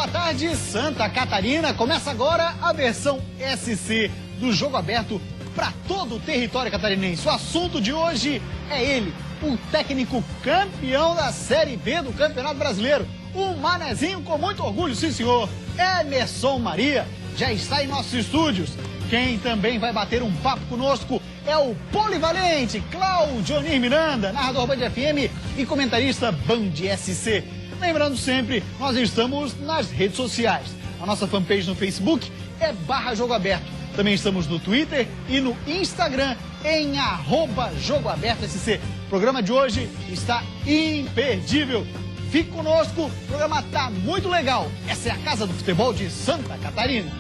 boa tarde, Santa Catarina. Começa agora a versão SC do Jogo Aberto para todo o território catarinense. O assunto de hoje é ele, o técnico campeão da Série B do Campeonato Brasileiro. Um manezinho com muito orgulho, sim senhor. Emerson Maria já está em nossos estúdios. Quem também vai bater um papo conosco é o polivalente Claudionir Miranda, narrador Band FM e comentarista Band SC. Lembrando sempre, nós estamos nas redes sociais. A nossa fanpage no Facebook é /Jogo Aberto. Também estamos no Twitter e no Instagram em @JogoAbertoSC. O programa de hoje está imperdível. Fique conosco, o programa está muito legal. Essa é a Casa do Futebol de Santa Catarina.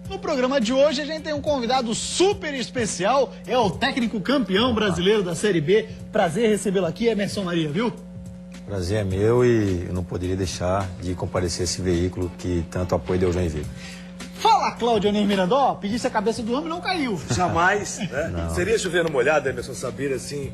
No programa de hoje a gente tem um convidado super especial, é o técnico campeão brasileiro da Série B. Prazer recebê-lo aqui, Emerson Maria, viu? Prazer é meu e eu não poderia deixar de comparecer a esse veículo que tanto apoio deu Joinville. Fala, Claudionir Miranda, ó, pedisse a cabeça do homem e não caiu. Jamais, né? Seria chover numa olhada, Emerson, saber assim,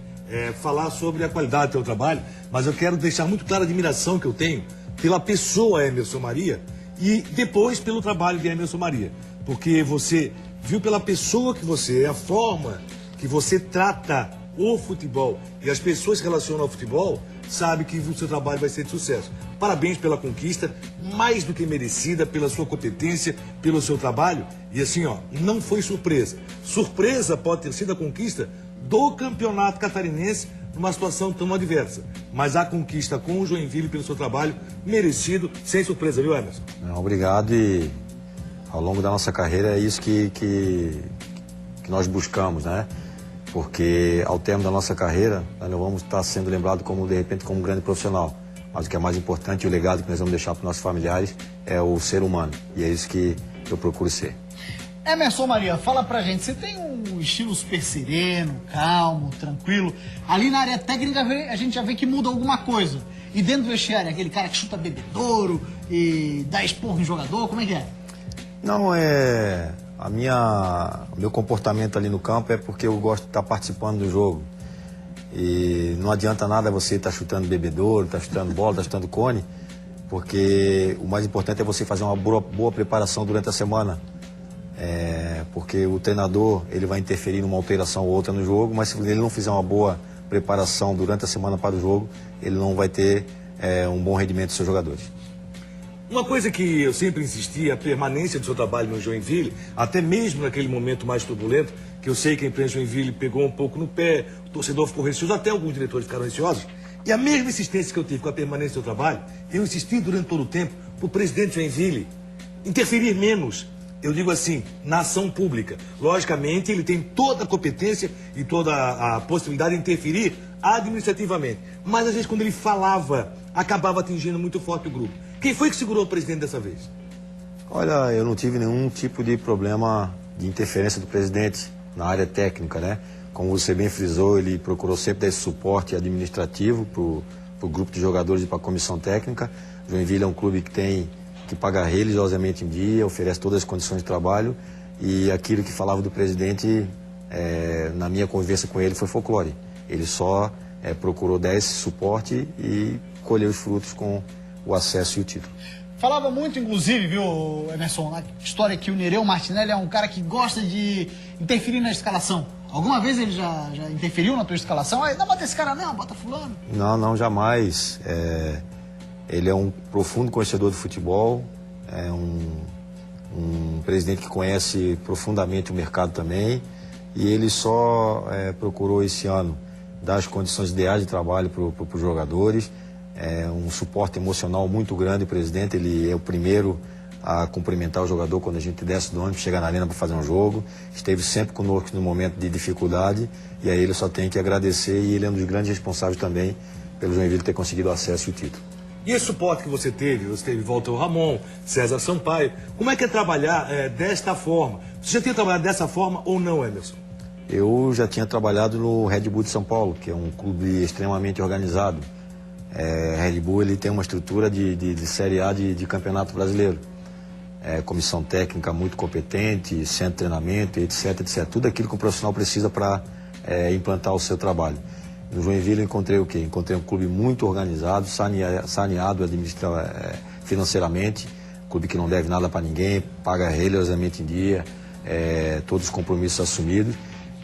falar sobre a qualidade do teu trabalho, mas eu quero deixar muito clara a admiração que eu tenho pela pessoa Emerson Maria e depois pelo trabalho de Emerson Maria. Porque você viu pela pessoa que você é, a forma que você trata o futebol e as pessoas que relacionam ao futebol, sabe que o seu trabalho vai ser de sucesso. Parabéns pela conquista, mais do que merecida, pela sua competência, pelo seu trabalho. E assim, ó, não foi surpresa. Surpresa pode ter sido a conquista do Campeonato Catarinense numa situação tão adversa. Mas a conquista com o Joinville pelo seu trabalho, merecido, sem surpresa, viu, Emerson? Obrigado e ao longo da nossa carreira é isso que nós buscamos, né? Porque ao termo da nossa carreira, nós não vamos estar sendo lembrados como, de repente, como um grande profissional. Mas o que é mais importante e o legado que nós vamos deixar para os nossos familiares é o ser humano. E é isso que eu procuro ser. Emerson Maria, fala pra gente, você tem um estilo super sereno, calmo, tranquilo. Ali na área técnica a gente já vê que muda alguma coisa. E dentro do vestiário, aquele cara que chuta bebedouro e dá esporro em jogador, como é que é? Não, o meu comportamento ali no campo é porque eu gosto de estar participando do jogo. E não adianta nada você estar chutando bebedouro, estar chutando bola, estar chutando cone, porque o mais importante é você fazer uma boa preparação durante a semana. Porque o treinador ele vai interferir numa alteração ou outra no jogo, mas se ele não fizer uma boa preparação durante a semana para o jogo, ele não vai ter um bom rendimento dos seus jogadores. Uma coisa que eu sempre insisti, a permanência do seu trabalho no Joinville, até mesmo naquele momento mais turbulento, que eu sei que a imprensa Joinville pegou um pouco no pé, o torcedor ficou receoso, até alguns diretores ficaram receosos. E a mesma insistência que eu tive com a permanência do seu trabalho, eu insisti durante todo o tempo para o presidente Joinville interferir menos, eu digo assim, na ação pública. Logicamente, ele tem toda a competência e toda a possibilidade de interferir administrativamente. Mas, às vezes, quando ele falava, acabava atingindo muito forte o grupo. Quem foi que segurou o presidente dessa vez? Olha, eu não tive nenhum tipo de problema de interferência do presidente na área técnica, né? Como você bem frisou, ele procurou sempre dar esse suporte administrativo para o grupo de jogadores e para a comissão técnica. Joinville é um clube que paga religiosamente em dia, oferece todas as condições de trabalho e aquilo que falava do presidente, na minha convivência com ele, foi folclore. Ele só procurou dar esse suporte e colher os frutos com o acesso e o título. Falava muito, inclusive, viu, Emerson, na história que o Nereu Martinelli é um cara que gosta de interferir na escalação. Alguma vez ele já interferiu na tua escalação? Não bota esse cara não, bota fulano. Não, jamais. Ele é um profundo conhecedor do futebol, é um presidente que conhece profundamente o mercado também, e ele só procurou esse ano dar as condições ideais de trabalho para os jogadores, um suporte emocional muito grande. O presidente, ele é o primeiro a cumprimentar o jogador quando a gente desce do ônibus, chega na arena para fazer um jogo, esteve sempre conosco no momento de dificuldade, e aí ele só tem que agradecer, e ele é um dos grandes responsáveis também pelo Joinville ter conseguido o acesso e o título. E esse suporte que você teve Walter Ramon, César Sampaio, como é que é trabalhar desta forma? Você já tinha trabalhado dessa forma ou não, Emerson? Eu já tinha trabalhado no Red Bull de São Paulo, que é um clube extremamente organizado. Red Bull ele tem uma estrutura de Série A de Campeonato Brasileiro. Comissão técnica muito competente, centro de treinamento, etc, etc. Tudo aquilo que o profissional precisa para implantar o seu trabalho. No Joinville eu encontrei o quê? Encontrei um clube muito organizado, saneado financeiramente, clube que não deve nada para ninguém, paga religiosamente em dia, todos os compromissos assumidos,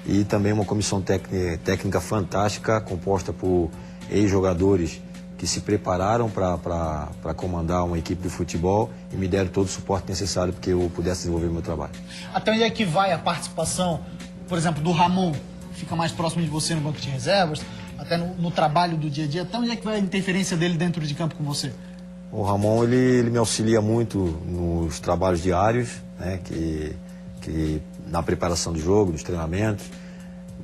e também uma comissão técnica fantástica, composta por ex-jogadores que se prepararam para comandar uma equipe de futebol e me deram todo o suporte necessário para que eu pudesse desenvolver o meu trabalho. Até onde é que vai a participação, por exemplo, do Ramon, que fica mais próximo de você no banco de reservas, até no trabalho do dia a dia, até onde é que vai a interferência dele dentro de campo com você? O Ramon, ele me auxilia muito nos trabalhos diários, né, que na preparação do jogo, nos treinamentos,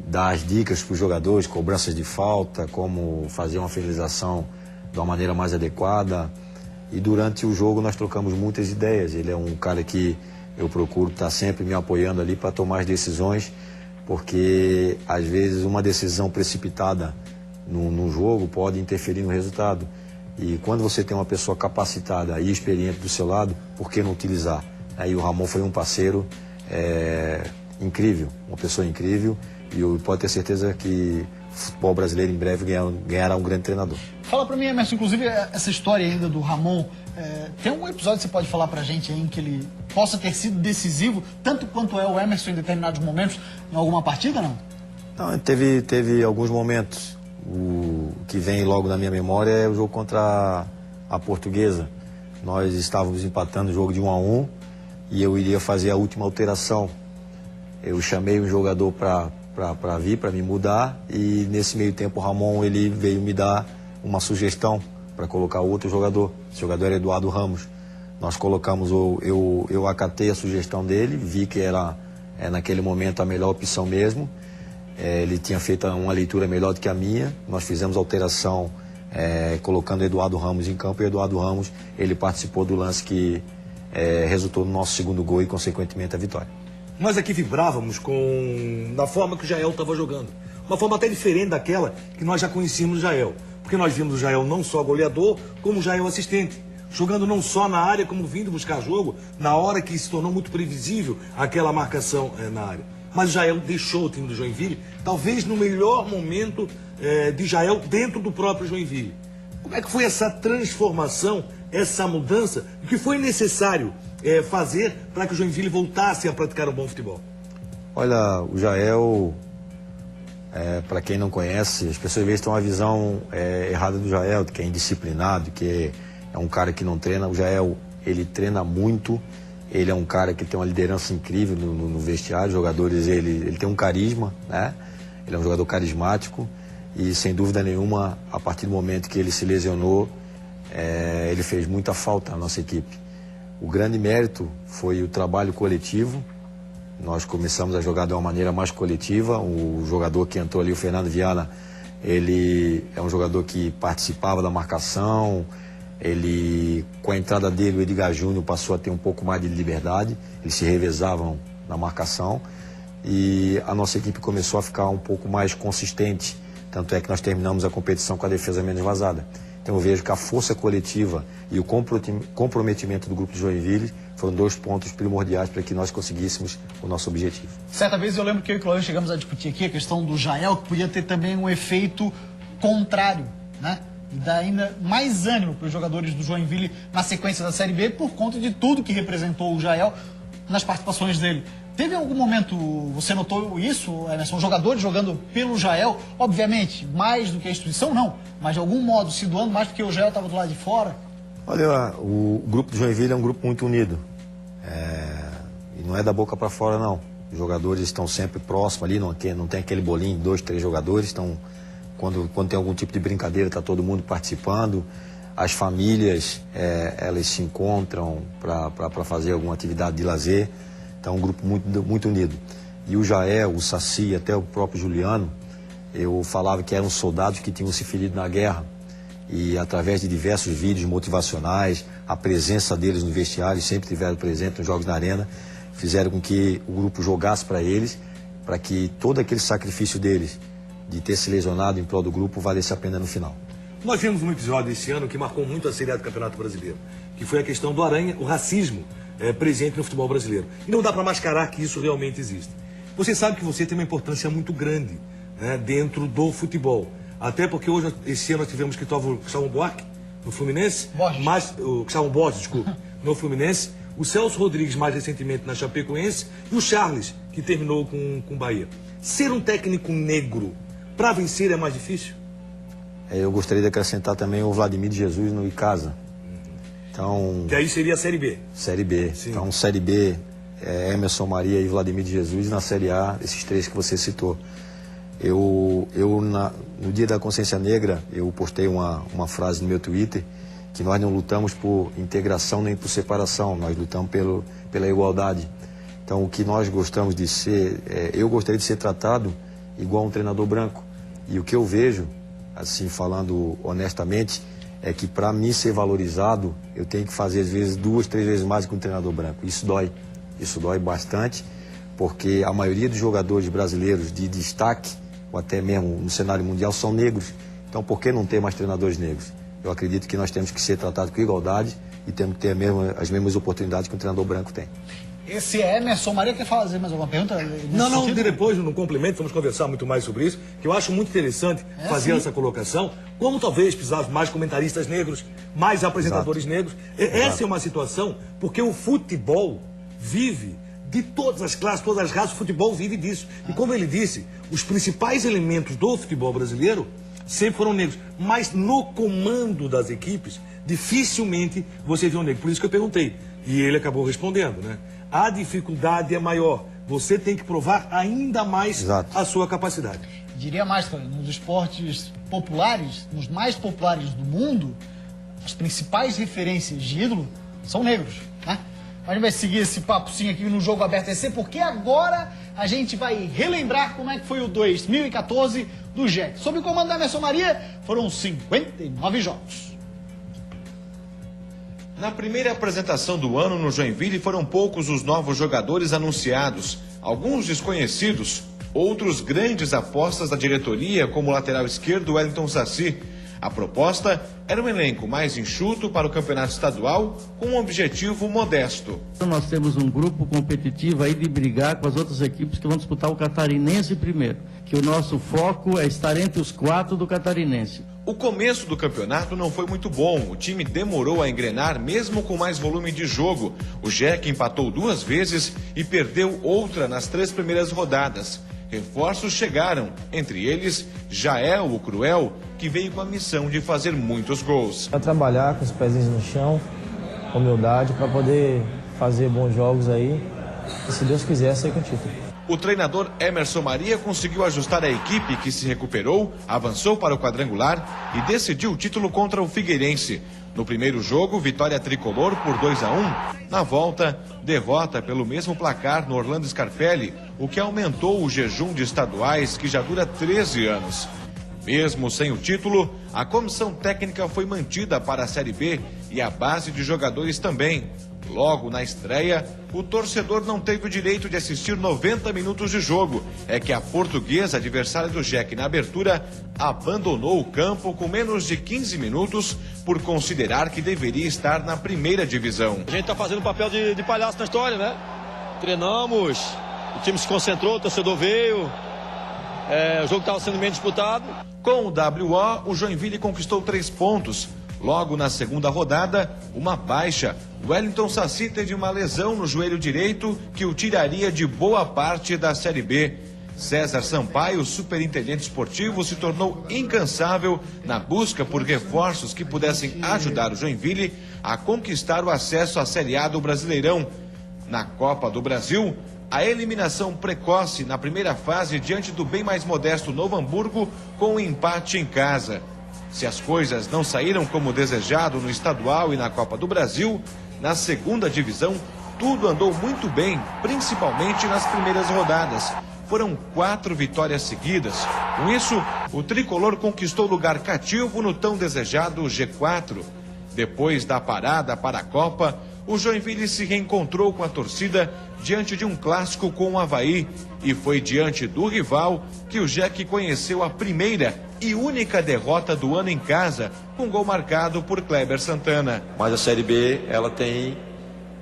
dá as dicas para os jogadores, cobranças de falta, como fazer uma finalização de uma maneira mais adequada. E durante o jogo nós trocamos muitas ideias. Ele é um cara que eu procuro estar sempre me apoiando ali para tomar as decisões, porque às vezes uma decisão precipitada no jogo pode interferir no resultado. E quando você tem uma pessoa capacitada e experiente do seu lado, por que não utilizar? Aí o Ramon foi um parceiro incrível, uma pessoa incrível, e pode ter certeza que o futebol brasileiro em breve ganhará um grande treinador. Fala pra mim, Emerson, inclusive essa história ainda do Ramon, tem algum episódio que você pode falar pra gente aí em que ele possa ter sido decisivo, tanto quanto é o Emerson em determinados momentos, em alguma partida, não? Não, teve alguns momentos. O que vem logo na minha memória é o jogo contra a Portuguesa. Nós estávamos empatando o jogo de 1-1 e eu iria fazer a última alteração. Eu chamei um jogador para vir, para me mudar, e nesse meio tempo o Ramon ele veio me dar uma sugestão para colocar outro jogador. Esse jogador era Eduardo Ramos. Nós colocamos, eu acatei a sugestão dele, vi que era naquele momento a melhor opção mesmo. Ele tinha feito uma leitura melhor do que a minha. Nós fizemos a alteração colocando Eduardo Ramos em campo, e Eduardo Ramos ele participou do lance que resultou no nosso segundo gol e consequentemente a vitória. Nós aqui vibrávamos na forma que o Jael estava jogando. Uma forma até diferente daquela que nós já conhecíamos do Jael. Porque nós vimos o Jael não só goleador, como o Jael assistente. Jogando não só na área, como vindo buscar jogo, na hora que se tornou muito previsível aquela marcação na área. Mas o Jael deixou o time do Joinville, talvez no melhor momento de Jael dentro do próprio Joinville. Como é que foi essa transformação, essa mudança? O que foi necessário fazer para que o Joinville voltasse a praticar um bom futebol? Olha, o Jael, para quem não conhece, as pessoas às vezes têm uma visão errada do Jael, que é indisciplinado, que é um cara que não treina. O Jael, ele treina muito, ele é um cara que tem uma liderança incrível no vestiário. Os jogadores, ele tem um carisma, né? Ele é um jogador carismático e, sem dúvida nenhuma, a partir do momento que ele se lesionou, ele fez muita falta à nossa equipe. O grande mérito foi o trabalho coletivo. Nós começamos a jogar de uma maneira mais coletiva. O jogador que entrou ali, o Fernando Viana, ele é um jogador que participava da marcação. Ele, com a entrada dele, o Edgar Júnior passou a ter um pouco mais de liberdade. Eles se revezavam na marcação e a nossa equipe começou a ficar um pouco mais consistente. Tanto é que nós terminamos a competição com a defesa menos vazada. Então eu vejo que a força coletiva e o comprometimento do grupo de Joinville foram dois pontos primordiais para que nós conseguíssemos o nosso objetivo. Certa vez eu lembro que eu e o Cláudio chegamos a discutir aqui a questão do Jael, que podia ter também um efeito contrário, né? E dar ainda mais ânimo para os jogadores do Joinville na sequência da Série B, por conta de tudo que representou o Jael nas participações dele. Teve algum momento, você notou isso, Emerson, jogadores jogando pelo Jael, obviamente, mais do que a instituição, não, mas de algum modo se doando mais porque o Jael estava do lado de fora? Olha, o grupo de Joinville é um grupo muito unido. E não é da boca para fora, não. Os jogadores estão sempre próximos ali, não tem aquele bolinho, 2, 3 jogadores, estão... Quando tem algum tipo de brincadeira, está todo mundo participando. As famílias, elas se encontram para fazer alguma atividade de lazer. Então, é um grupo muito, muito unido. E o Jael, o Saci, até o próprio Juliano, eu falava que eram soldados que tinham se ferido na guerra. E através de diversos vídeos motivacionais, a presença deles no vestiário, sempre tiveram presente nos Jogos na Arena, fizeram com que o grupo jogasse para eles, para que todo aquele sacrifício deles, de ter se lesionado em prol do grupo, valesse a pena no final. Nós vimos um episódio esse ano que marcou muito a Série A do Campeonato Brasileiro, que foi a questão do Aranha, o racismo presente no futebol brasileiro. E não dá para mascarar que isso realmente existe. Você sabe que você tem uma importância muito grande, né, dentro do futebol. Até porque hoje, esse ano, nós tivemos Cristóvão Buarque, no Fluminense. O Cristóvão Borges, desculpe, no Fluminense. O Celso Rodrigues, mais recentemente, na Chapecoense. E o Charles, que terminou com o Bahia. Ser um técnico negro, para vencer, é mais difícil? Eu gostaria de acrescentar também o Vladimir de Jesus no Icasa. Então, que aí seria a Série B. Série B. Sim. Então, Série B, Emerson Maria e Vladimir de Jesus. Na Série A, esses três que você citou. No Dia da Consciência Negra, eu postei uma frase no meu Twitter, que nós não lutamos por integração nem por separação, nós lutamos pela igualdade. Então, o que nós gostamos de ser, eu gostaria de ser tratado igual um treinador branco. E o que eu vejo, assim, falando honestamente, é que para mim ser valorizado, eu tenho que fazer, às vezes, 2, 3 vezes mais que um treinador branco. Isso dói bastante, porque a maioria dos jogadores brasileiros de destaque, ou até mesmo no cenário mundial, são negros. Então, por que não ter mais treinadores negros? Eu acredito que nós temos que ser tratados com igualdade e temos que ter as mesmas oportunidades que um treinador branco tem. Esse Emerson Maria quer fazer mais alguma pergunta? Não, depois, no complemento, vamos conversar muito mais sobre isso, que eu acho muito interessante fazer essa colocação, como talvez precisávamos mais comentaristas negros, mais apresentadores negros. Essa é uma situação, porque o futebol vive de todas as classes, todas as raças, o futebol vive disso. E como ele disse, os principais elementos do futebol brasileiro sempre foram negros. Mas no comando das equipes, dificilmente você vê um negro. Por isso que eu perguntei. E ele acabou respondendo, né? A dificuldade é maior. Você tem que provar ainda mais a sua capacidade. Diria mais, nos esportes populares, nos mais populares do mundo, as principais referências de ídolo são negros, né? A gente vai seguir esse papocinho aqui no Jogo Aberto EC, porque agora a gente vai relembrar como é que foi o 2014 do Jack. Sob o comando da Emerson Maria, foram 59 jogos. Na primeira apresentação do ano no Joinville, foram poucos os novos jogadores anunciados. Alguns desconhecidos, outros grandes apostas da diretoria, como o lateral esquerdo Wellington Saci. A proposta era um elenco mais enxuto para o campeonato estadual, com um objetivo modesto. Nós temos um grupo competitivo aí de brigar com as outras equipes que vão disputar o Catarinense primeiro, que o nosso foco é estar entre os 4 do Catarinense. O começo do campeonato não foi muito bom, o time demorou a engrenar mesmo com mais volume de jogo. O Jack empatou 2 vezes e perdeu outra nas 3 primeiras rodadas. Reforços chegaram, entre eles Jael, o Cruel, que veio com a missão de fazer muitos gols. Para trabalhar com os pezinhos no chão, com humildade, para poder fazer bons jogos aí e, se Deus quiser, sair com o título. O treinador Emerson Maria conseguiu ajustar a equipe, que se recuperou, avançou para o quadrangular e decidiu o título contra o Figueirense. No primeiro jogo, vitória tricolor por 2-1. Na volta, derrota pelo mesmo placar no Orlando Scarpelli, o que aumentou o jejum de estaduais, que já dura 13 anos. Mesmo sem o título, a comissão técnica foi mantida para a Série B e a base de jogadores também. Logo na estreia, o torcedor não teve o direito de assistir 90 minutos de jogo. É que a Portuguesa, adversária do Jack na abertura, abandonou o campo com menos de 15 minutos por considerar que deveria estar na primeira divisão. A gente está fazendo o papel de palhaço na história, né? Treinamos, o time se concentrou, o torcedor veio, o jogo estava sendo bem disputado. Com o WO, o Joinville conquistou 3 pontos. Logo na segunda rodada, uma baixa. Wellington Saci teve uma lesão no joelho direito que o tiraria de boa parte da Série B. César Sampaio, superintendente esportivo, se tornou incansável na busca por reforços que pudessem ajudar o Joinville a conquistar o acesso à Série A do Brasileirão. Na Copa do Brasil, a eliminação precoce na primeira fase diante do bem mais modesto Novo Hamburgo com um empate em casa. Se as coisas não saíram como desejado no estadual e na Copa do Brasil, na segunda divisão tudo andou muito bem, principalmente nas primeiras rodadas. Foram 4 vitórias seguidas. Com isso, o tricolor conquistou lugar cativo no tão desejado G4. Depois da parada para a Copa, o Joinville se reencontrou com a torcida diante de um clássico com o Avaí. E foi diante do rival que o Jack conheceu a primeira e única derrota do ano em casa, com gol marcado por Kleber Santana. Mas a Série B, ela tem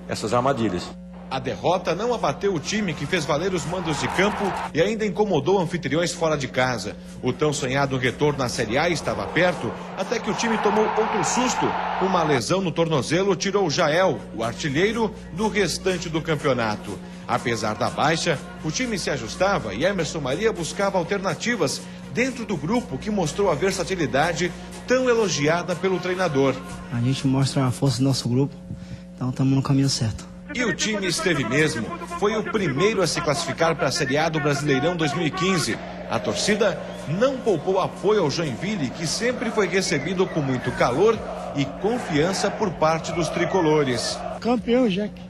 essas armadilhas. A derrota não abateu o time, que fez valer os mandos de campo e ainda incomodou anfitriões fora de casa. O tão sonhado retorno à Série A estava perto, até que o time tomou outro susto. Uma lesão no tornozelo tirou Jael, o artilheiro, do restante do campeonato. Apesar da baixa, o time se ajustava e Emerson Maria buscava alternativas dentro do grupo, que mostrou a versatilidade tão elogiada pelo treinador. A gente mostra a força do nosso grupo, então estamos no caminho certo. E o time esteve mesmo. Foi o primeiro a se classificar para a Série A do Brasileirão 2015. A torcida não poupou apoio ao Joinville, que sempre foi recebido com muito calor e confiança por parte dos tricolores. Campeão, Jack.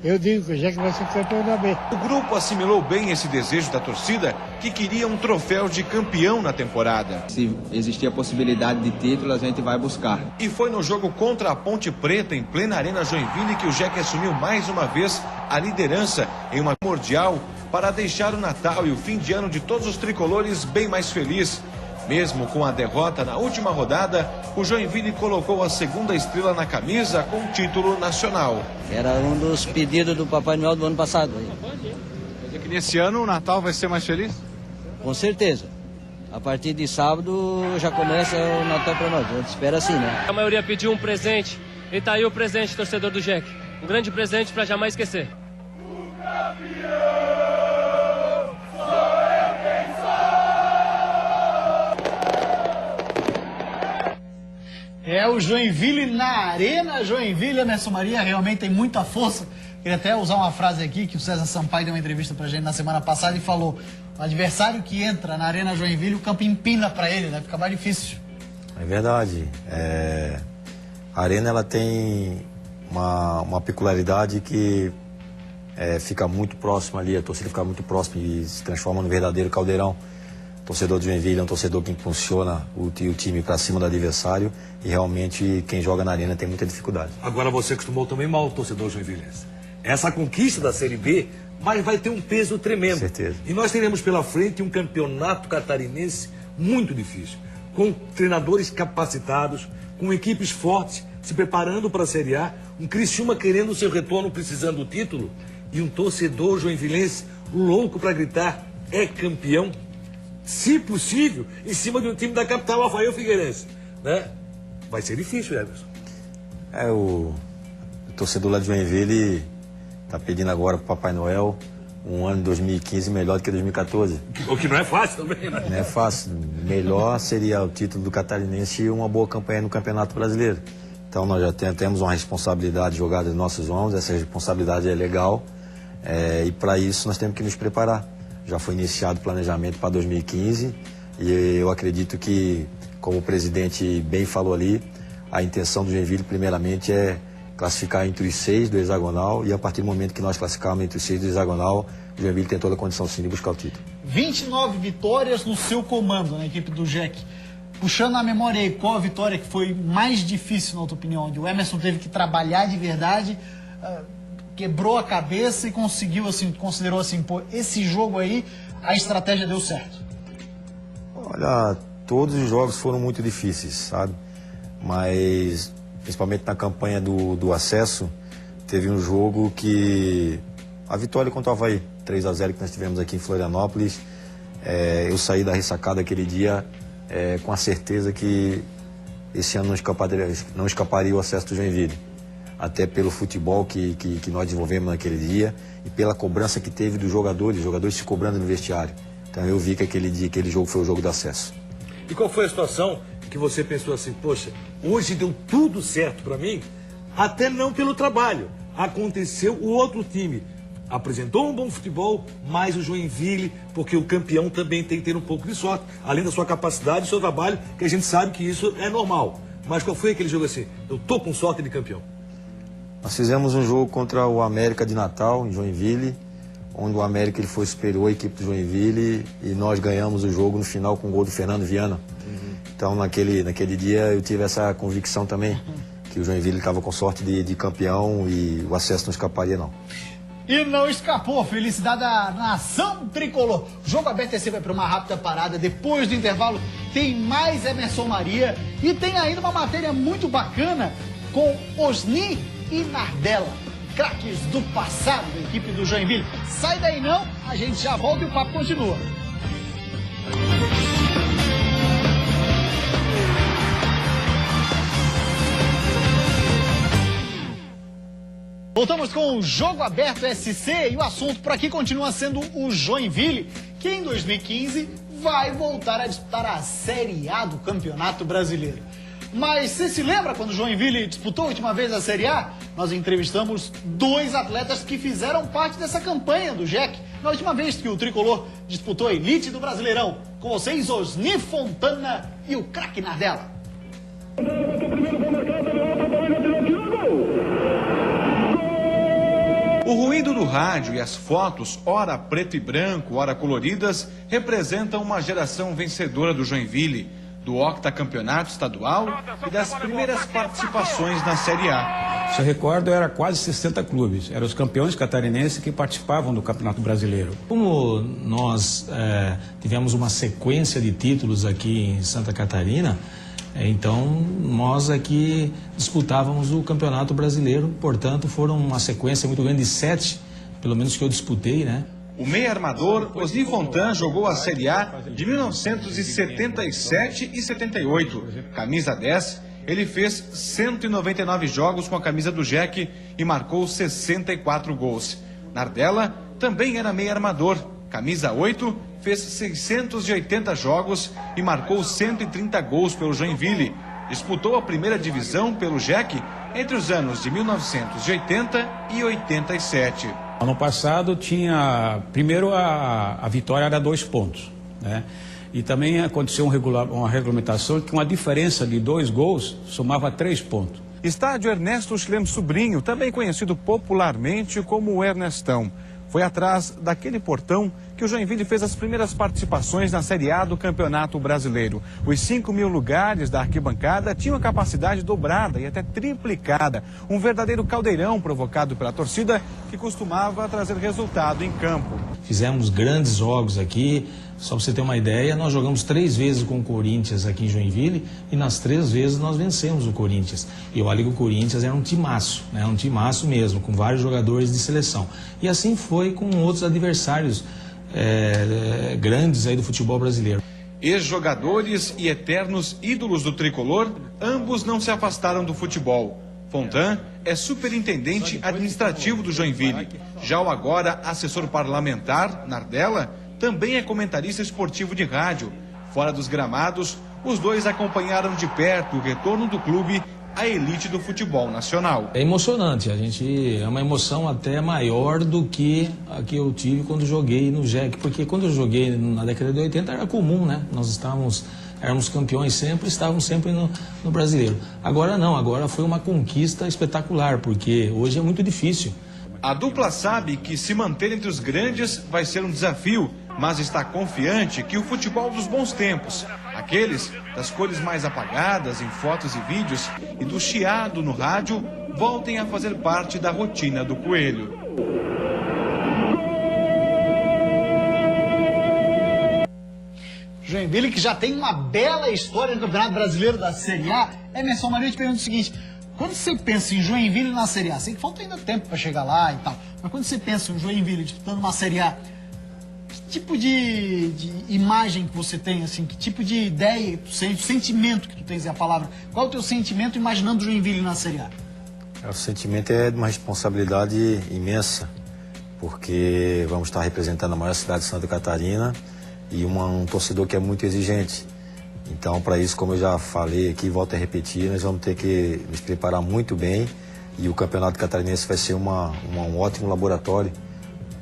Eu digo que o Jack vai ser campeão da B. O grupo assimilou bem esse desejo da torcida, que queria um troféu de campeão na temporada. Se existir a possibilidade de título, a gente vai buscar. E foi no jogo contra a Ponte Preta, em plena Arena Joinville, que o Jack assumiu mais uma vez a liderança em uma primordial para deixar o Natal e o fim de ano de todos os tricolores bem mais feliz. Mesmo com a derrota na última rodada, o Joinville colocou a segunda estrela na camisa com o título nacional. Era um dos pedidos do Papai Noel do ano passado. Quer dizer que nesse ano o Natal vai ser mais feliz? Com certeza. A partir de sábado já começa o Natal para nós. A gente espera assim, né? A maioria pediu um presente. E tá aí o presente, torcedor do Jack. Um grande presente para jamais esquecer. É o Joinville na Arena Joinville. Emerson Maria realmente tem muita força. Queria até usar uma frase aqui que o César Sampaio deu uma entrevista pra gente na semana passada e falou: o adversário que entra na Arena Joinville, o campo empina pra ele, né? Fica mais difícil. É verdade. A Arena, ela tem uma peculiaridade que fica muito próxima ali, a torcida fica muito próxima e se transforma no verdadeiro caldeirão. O torcedor do Joinville é um torcedor que impulsiona o time para cima do adversário e realmente quem joga na Arena tem muita dificuldade. Agora você acostumou também mal o torcedor joinvilense. Essa conquista da Série B, mas vai ter um peso tremendo. Com certeza. E nós teremos pela frente um campeonato catarinense muito difícil, com treinadores capacitados, com equipes fortes, se preparando para a Série A, um Criciúma querendo o seu retorno, precisando do título, e um torcedor joinvilense louco para gritar: é campeão, se possível, em cima de um time da capital, Rafael Figueirense, né? Vai ser difícil, Emerson. O torcedor lá de Joinville está pedindo agora para o Papai Noel um ano de 2015 melhor do que 2014. O que não é fácil também, né? Não é fácil. Melhor seria o título do Catarinense e uma boa campanha no Campeonato Brasileiro. Então nós já temos uma responsabilidade jogada nos nossos ombros, essa responsabilidade é legal, e para isso nós temos que nos preparar. Já foi iniciado o planejamento para 2015 e eu acredito que, como o presidente bem falou ali, a intenção do Joinville primeiramente é classificar entre os 6 do hexagonal e a partir do momento que nós classificarmos entre os 6 do hexagonal, o Joinville tem toda a condição sim de buscar o título. 29 vitórias no seu comando, na equipe do Jack. Puxando a memória aí, qual a vitória que foi mais difícil, na tua opinião? Onde o Emerson teve que trabalhar de verdade, quebrou a cabeça e conseguiu, assim, considerou assim, pô, esse jogo aí, a estratégia deu certo? Olha, todos os jogos foram muito difíceis, sabe? Mas, principalmente na campanha do acesso, teve um jogo que... A vitória contra o Avaí, 3-0 que nós tivemos aqui em Florianópolis, eu saí da ressacada aquele dia com a certeza que esse ano não escaparia o acesso do Joinville. Até pelo futebol que nós desenvolvemos naquele dia e pela cobrança que teve dos jogadores se cobrando no vestiário. Então eu vi que aquele jogo foi o jogo do acesso. E qual foi a situação que você pensou assim: poxa, hoje deu tudo certo para mim, até não pelo trabalho. Aconteceu, o outro time apresentou um bom futebol, mas o Joinville, porque o campeão também tem que ter um pouco de sorte, além da sua capacidade e do seu trabalho, que a gente sabe que isso é normal. Mas qual foi aquele jogo assim? Eu tô com sorte de campeão. Nós fizemos um jogo contra o América de Natal, em Joinville, onde o América ele foi superior à equipe do Joinville e nós ganhamos o jogo no final com o gol do Fernando Viana. Então naquele dia eu tive essa convicção também, que o Joinville estava com sorte de campeão e o acesso não escaparia não. E não escapou, felicidade da nação tricolor. O Jogo Aberto SC vai para uma rápida parada. Depois do intervalo tem mais Emerson Maria e tem ainda uma matéria muito bacana com Osni e Nardella, craques do passado da equipe do Joinville. Sai daí não, a gente já volta e o papo continua. Voltamos com o Jogo Aberto SC e o assunto por aqui continua sendo o Joinville, que em 2015 vai voltar a disputar a Série A do Campeonato Brasileiro. Mas você se lembra quando o Joinville disputou a última vez a Série A? Nós entrevistamos 2 atletas que fizeram parte dessa campanha do JEC, na última vez que o tricolor disputou a elite do Brasileirão. Com vocês, Osni Fontana e o craque Nardella. O ruído do rádio e as fotos, ora preto e branco, ora coloridas, representam uma geração vencedora do Joinville, do octacampeonato estadual e das primeiras participações na Série A. Se eu recordo, era quase 60 clubes, eram os campeões catarinenses que participavam do Campeonato Brasileiro. Como nós tivemos uma sequência de títulos aqui em Santa Catarina, então nós aqui disputávamos o Campeonato Brasileiro, portanto foram uma sequência muito grande de 7, pelo menos que eu disputei, né? O meia armador Osni Fontana jogou a Série A de 1977 e 78. Camisa 10, ele fez 199 jogos com a camisa do JEC e marcou 64 gols. Nardella também era meia armador. Camisa 8, fez 680 jogos e marcou 130 gols pelo Joinville. Disputou a primeira divisão pelo JEC entre os anos de 1980 e 87. Ano passado tinha, primeiro a vitória era 2 pontos, né? E também aconteceu uma regulamentação que uma diferença de 2 gols somava 3 pontos. Estádio Ernesto Chileno Sobrinho, também conhecido popularmente como o Ernestão. Foi atrás daquele portão que o Joinville fez as primeiras participações na Série A do Campeonato Brasileiro. Os 5.000 lugares da arquibancada tinham a capacidade dobrada e até triplicada. Um verdadeiro caldeirão provocado pela torcida que costumava trazer resultado em campo. Fizemos grandes jogos aqui. Só para você ter uma ideia, nós jogamos 3 vezes com o Corinthians aqui em Joinville e nas 3 vezes nós vencemos o Corinthians. E olha que o Corinthians era um timaço, né? Um timaço mesmo, com vários jogadores de seleção. E assim foi com outros adversários grandes aí do futebol brasileiro. Ex-jogadores e eternos ídolos do tricolor, ambos não se afastaram do futebol. Fontana é superintendente administrativo do Joinville. Já o agora assessor parlamentar, Nardella, também é comentarista esportivo de rádio. Fora dos gramados, os dois acompanharam de perto o retorno do clube à elite do futebol nacional. É emocionante, é uma emoção até maior do que a que eu tive quando joguei no JEC, porque quando eu joguei na década de 80 era comum, né? Nós éramos campeões sempre, estávamos sempre no brasileiro. Agora não, agora foi uma conquista espetacular, porque hoje é muito difícil. A dupla sabe que se manter entre os grandes vai ser um desafio, mas está confiante que o futebol dos bons tempos, aqueles das cores mais apagadas em fotos e vídeos e do chiado no rádio, voltem a fazer parte da rotina do Coelho. Joinville, que já tem uma bela história no Campeonato Brasileiro da Série A. Emerson Maria, eu te pergunto o seguinte: quando você pensa em Joinville na Série A, sei que falta ainda tempo para chegar lá e tal, mas quando você pensa em Joinville disputando uma Série A, que tipo de imagem que você tem, assim, que tipo de ideia, sentimento que tu tens, é a palavra, qual é o teu sentimento imaginando Joinville na Série A? O sentimento é de uma responsabilidade imensa, porque vamos estar representando a maior cidade de Santa Catarina e um torcedor que é muito exigente. Então, para isso, como eu já falei aqui, volto a repetir, nós vamos ter que nos preparar muito bem e o Campeonato Catarinense vai ser um ótimo laboratório,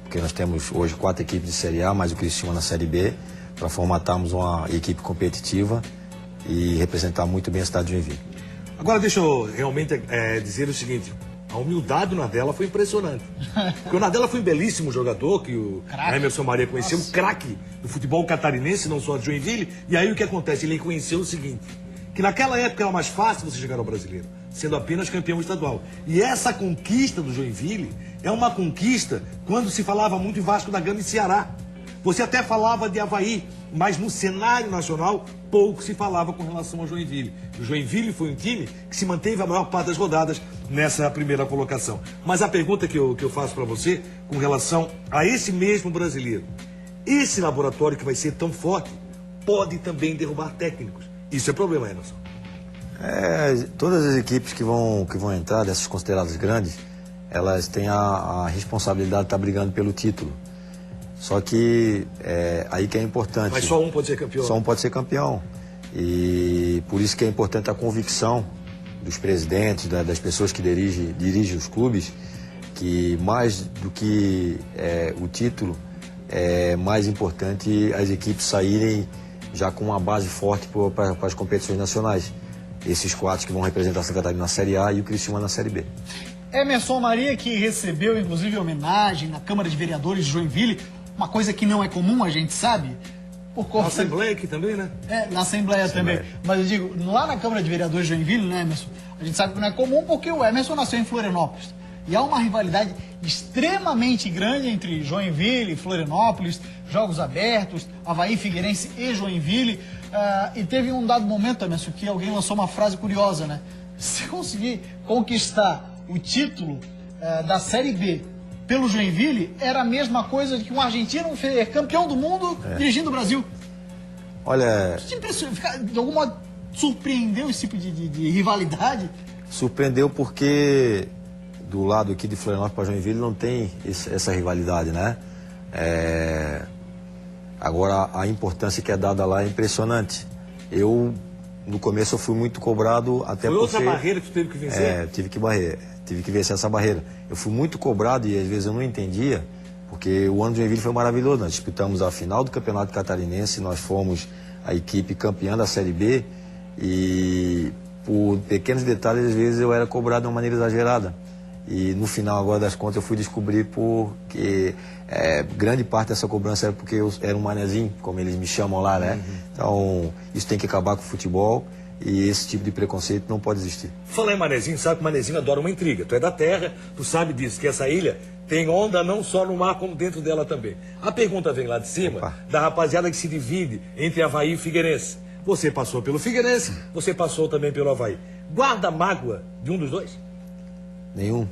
porque nós temos hoje 4 equipes de Série A, mais o Criciúma na Série B, para formatarmos uma equipe competitiva e representar muito bem a cidade de Joinville. Agora, deixa eu realmente dizer o seguinte: a humildade do Nardella foi impressionante. Porque o Nardella foi um belíssimo jogador, que o Emerson Maria conheceu, um craque do futebol catarinense, não só de Joinville. E aí o que acontece? Ele conheceu o seguinte: que naquela época era mais fácil você chegar ao brasileiro. sendo apenas campeão estadual. E essa conquista do Joinville é uma conquista quando se falava muito em Vasco da Gama e Ceará. Você até falava de Avaí, mas no cenário nacional pouco se falava com relação ao Joinville. O Joinville foi um time que se manteve a maior parte das rodadas nessa primeira colocação. Mas a pergunta que eu faço para você, com relação a esse mesmo brasileiro, esse laboratório que vai ser tão forte, pode também derrubar técnicos. Isso é problema, Emerson. Todas as equipes que vão entrar, dessas consideradas grandes, elas têm a responsabilidade de estar brigando pelo título. Só que aí que é importante. Mas só um pode ser campeão. Só um pode ser campeão. E por isso que é importante a convicção dos presidentes, das pessoas que dirigem os clubes, que mais do que o título, é mais importante as equipes saírem já com uma base forte para as competições nacionais. Esses 4 que vão representar Santa Catarina na Série A e o Criciúma na Série B. Emerson Maria, que recebeu inclusive homenagem na Câmara de Vereadores de Joinville, uma coisa que não é comum, a gente sabe. Na Assembleia aqui também, né? Na Assembleia também. Mas eu digo, lá na Câmara de Vereadores de Joinville, né, Emerson? A gente sabe que não é comum porque o Emerson nasceu em Florianópolis. E há uma rivalidade extremamente grande entre Joinville e Florianópolis, jogos abertos, Avaí, Figueirense e Joinville. E teve um dado momento, Emerson, que alguém lançou uma frase curiosa, né? Se conseguir conquistar o título da Série B pelo Joinville, era a mesma coisa que um argentino campeão do mundo dirigindo o Brasil. Olha... De algum modo, surpreendeu esse tipo de rivalidade? Surpreendeu porque do lado aqui de Florianópolis para Joinville não tem essa rivalidade, né? Agora, a importância que é dada lá é impressionante. No começo, eu fui muito cobrado até porque... Foi outra barreira que tu teve que vencer? Tive que vencer essa barreira. Eu fui muito cobrado e às vezes eu não entendia, porque o ano de Joinville foi maravilhoso. Nós disputamos a final do Campeonato Catarinense, nós fomos a equipe campeã da Série B e por pequenos detalhes, às vezes eu era cobrado de uma maneira exagerada. E no final, agora das contas, eu fui descobrir porque grande parte dessa cobrança era porque eu era um manezinho, como eles me chamam lá, né? Então, isso tem que acabar com o futebol e esse tipo de preconceito não pode existir. Falar em manezinho, sabe que o manezinho adora uma intriga. Tu é da terra, tu sabe disso, que essa ilha tem onda não só no mar, como dentro dela também. A pergunta vem lá de cima, da rapaziada que se divide entre Avaí e Figueirense. Você passou pelo Figueirense, você passou também pelo Avaí. Guarda mágoa de um dos dois? Nenhum.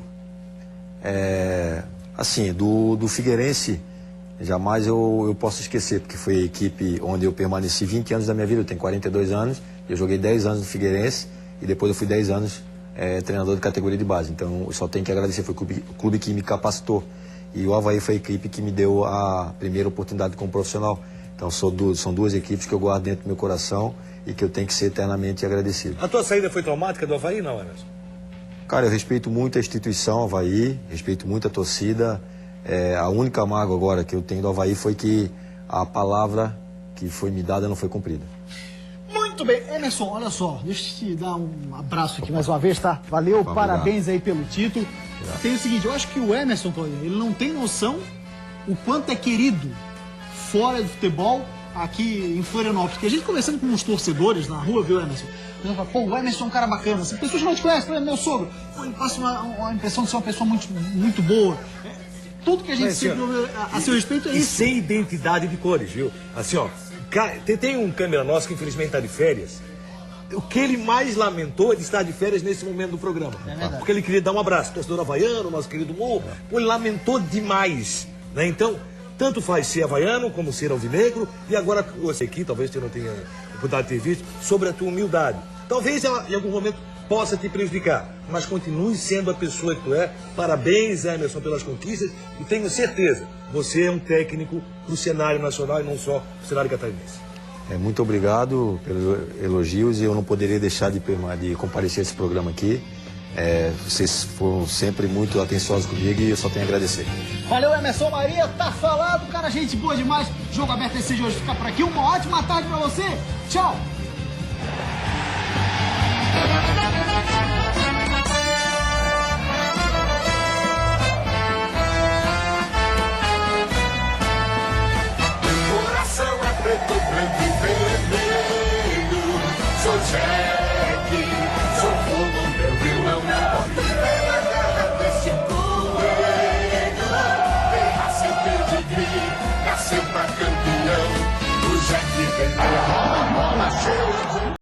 Assim, do Figueirense, jamais eu posso esquecer, porque foi a equipe onde eu permaneci 20 anos da minha vida. Eu tenho 42 anos, eu joguei 10 anos no Figueirense e depois eu fui 10 anos treinador de categoria de base. Então, eu só tenho que agradecer, foi o clube que me capacitou. E o Avaí foi a equipe que me deu a primeira oportunidade como profissional. Então, são duas equipes que eu guardo dentro do meu coração e que eu tenho que ser eternamente agradecido. A tua saída foi traumática do Avaí, não, Emerson? Cara, eu respeito muito a instituição Avaí, respeito muito a torcida. A única mágoa agora que eu tenho do Avaí foi que a palavra que foi me dada não foi cumprida. Muito bem. Emerson, olha só, deixa eu te dar um abraço aqui mais uma vez, tá? Valeu, parabéns aí pelo título. Obrigado. Tem o seguinte, eu acho que o Emerson, ele não tem noção o quanto é querido fora do futebol aqui em Florianópolis. Porque a gente conversando com uns torcedores na rua, viu, Emerson? Pô, o Emerson é um cara bacana. As pessoas que não te conhecem, meu sogro, ele passa uma impressão de ser uma pessoa muito, muito boa. Tudo que a gente sempre ouve a seu respeito é isso. E sem identidade de cores, viu? Assim, ó, tem um câmera nosso que infelizmente está de férias. O que ele mais lamentou é de estar de férias nesse momento do programa. É verdade. Porque ele queria dar um abraço, torcedor havaiano, nosso querido Mo. Ele lamentou demais, né? Então, tanto faz ser havaiano como ser alvinegro. E agora você aqui, talvez você não tenha oportunidade de ter visto, sobre a tua humildade. Talvez ela, em algum momento, possa te prejudicar, mas continue sendo a pessoa que tu é. Parabéns, Emerson, pelas conquistas, e tenho certeza, você é um técnico para o cenário nacional e não só para o cenário catarinense. Muito obrigado pelos elogios e eu não poderia deixar de comparecer a esse programa aqui. Vocês foram sempre muito atenciosos comigo e eu só tenho a agradecer. Valeu, Emerson Maria, tá falado, cara, gente boa demais. Jogo Aberto esse de hoje fica por aqui. Uma ótima tarde pra você. Tchau. Coração é preto, branco e vermelho. Sou Jack, sou fogo, meu Rio bola cheia